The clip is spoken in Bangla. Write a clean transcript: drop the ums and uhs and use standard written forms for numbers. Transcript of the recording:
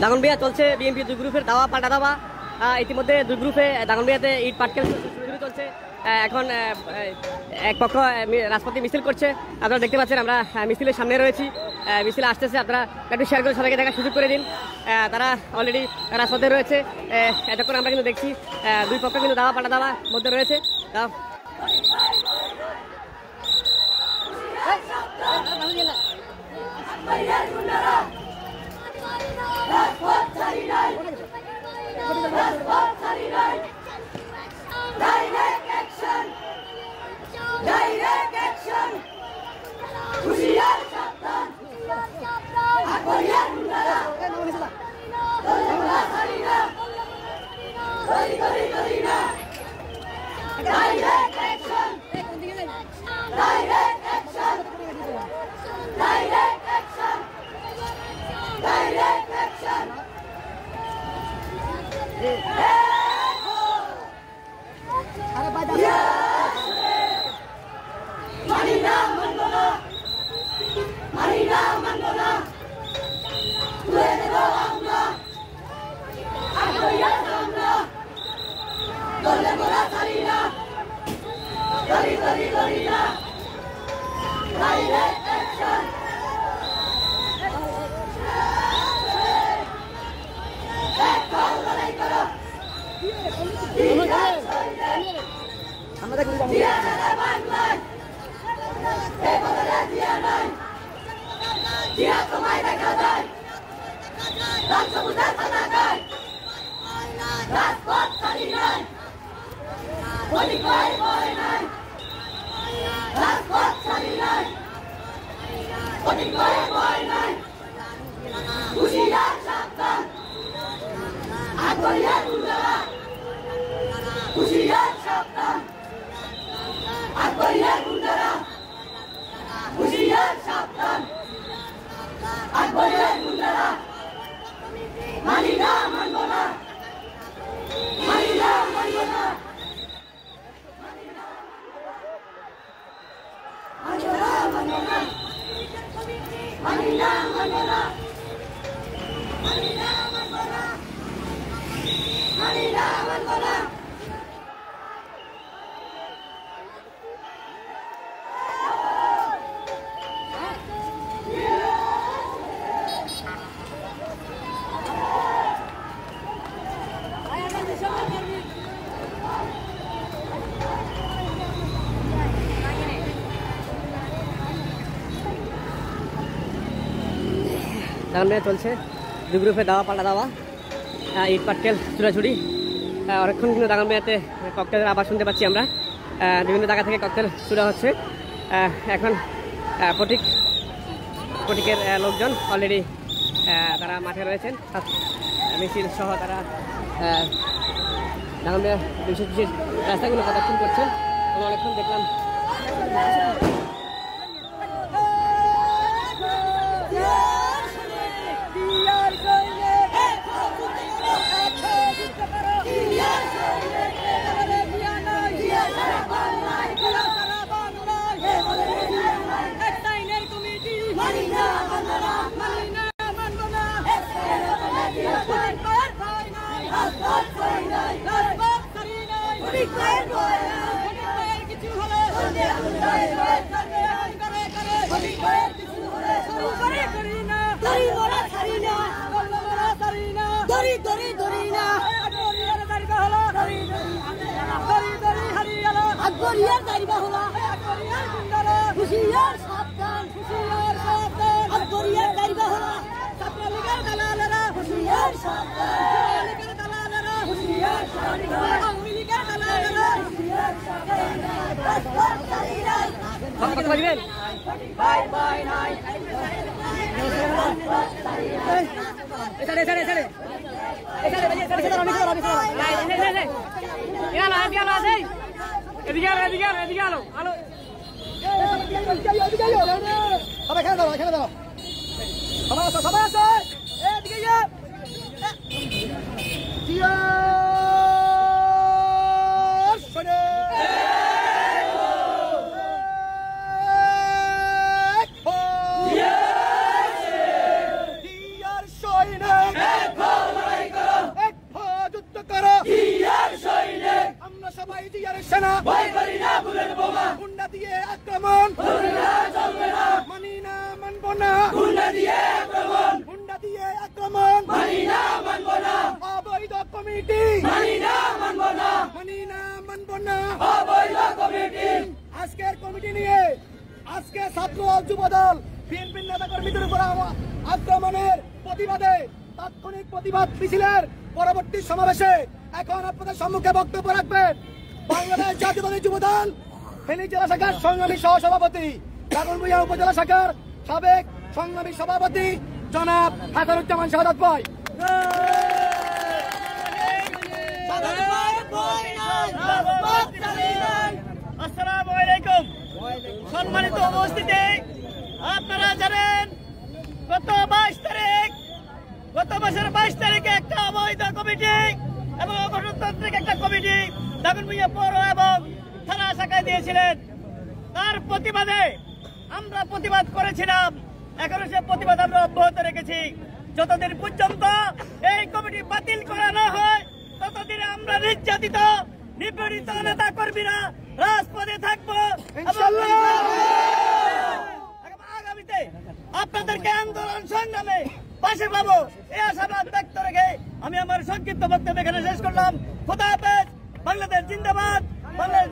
দাগনভূঞা চলছে বিএনপি দুই গ্রুপের দাওয়া পাল্টা দাওয়া। ইতিমধ্যে দুই গ্রুপে দাগনভূঞাতে ইট পাটকেল শুরু চলছে। এখন এক পক্ষ রাজপথে মিছিল করছে, আপনারা দেখতে পাচ্ছেন। আমরা মিছিলের সামনে রয়েছি, মিছিল আসতেছে। আপনারা একটু শেয়ার করে সবাইকে দেখার সুযোগ করে দিন। তারা অলরেডি রাজপথে রয়েছে। এতক্ষণ আমরা কিন্তু দেখছি দুই পক্ষ কিন্তু দাওয়া পাল্টা দাওয়া মধ্যে রয়েছে। দাগনভূঞা চলছে দুই গ্রুপে দাওয়া পাল্টা দাওয়া, ইট পাটকেল ছুড়াছুড়ি। অনেকক্ষণ কিন্তু দাগনভূঞাতে ককটেলের আবার শুনতে পাচ্ছি আমরা। বিভিন্ন জায়গা থেকে ককটেল ছুড়া হচ্ছে। এখন প্রতীকের লোকজন অলরেডি তারা মাঠে রয়েছেন, মিছিল সহ তারা দাগনভূঞা 230 রাস্তাগুলো প্রদক্ষিণ করছেন। আমরা অনেকক্ষণ দেখলাম। ভয় করি না বুলেট বোমা, গুন্ডা দিয়ে আক্রমণ চলবে না, মানি না মানব না, গুন্ডা দিয়ে আক্রমণ, গুন্ডা দিয়ে আক্রমণ, মানি না মানব না, অবৈধ কমিটি, মানি না মানব না, মানি না মানব না, অবৈধ কমিটি। আজকের কমিটি নিয়ে আজকে ছাত্র যুবদল বিএনপির নেতা কর্মীদের উপর আক্রমণের প্রতিবাদে তাৎক্ষণিক প্রতিবাদ মিছিলের পরবর্তী সমাবেশে এখন আপনাদের সম্মুখে বক্তব্য রাখবেন বাংলাদেশ জাতীয়তাবাদী যুবদল ফেনী জেলা শাখার সংগ্রামী সহসভাপতি, দাগনভূঞা উপজেলা শাখার সাবেক সংগ্রামী সভাপতি জনাব হাসানুজ্জামান শাহাদাত ভাই। আসসালামু আলাইকুম। সম্মানিত উপস্থিতি, আপনারা জানেন গত মাসের 22 তারিখে একটা অবৈধ কমিটি এবং গণতান্ত্রিক একটা কমিটি দাগনভূঞা পৌর এবং থানা শাখায় দিয়েছিলেন। তার প্রতিবাদে আমরা প্রতিবাদ করেছিলাম, এখনো সে প্রতিবাদ আমরা অব্যাহত রেখেছি। যতদিন পর্যন্ত এই কমিটি বাতিল করা না হয় ততদিন আমরা নির্যাতিত নিপীড়িত নেতা কর্মীরা রাজপথে থাকবো। আগামীতে আপনাদেরকে আন্দোলন সংগ্রামে পাশে পাবো এই আশাবাদ ব্যক্ত রেখে আমি আমার সংক্ষিপ্ত বক্তব্য এখানে শেষ করলাম। খোদা হাফেজ। বাংলাদেশ জিন্দাবাদ। বাংলাদেশ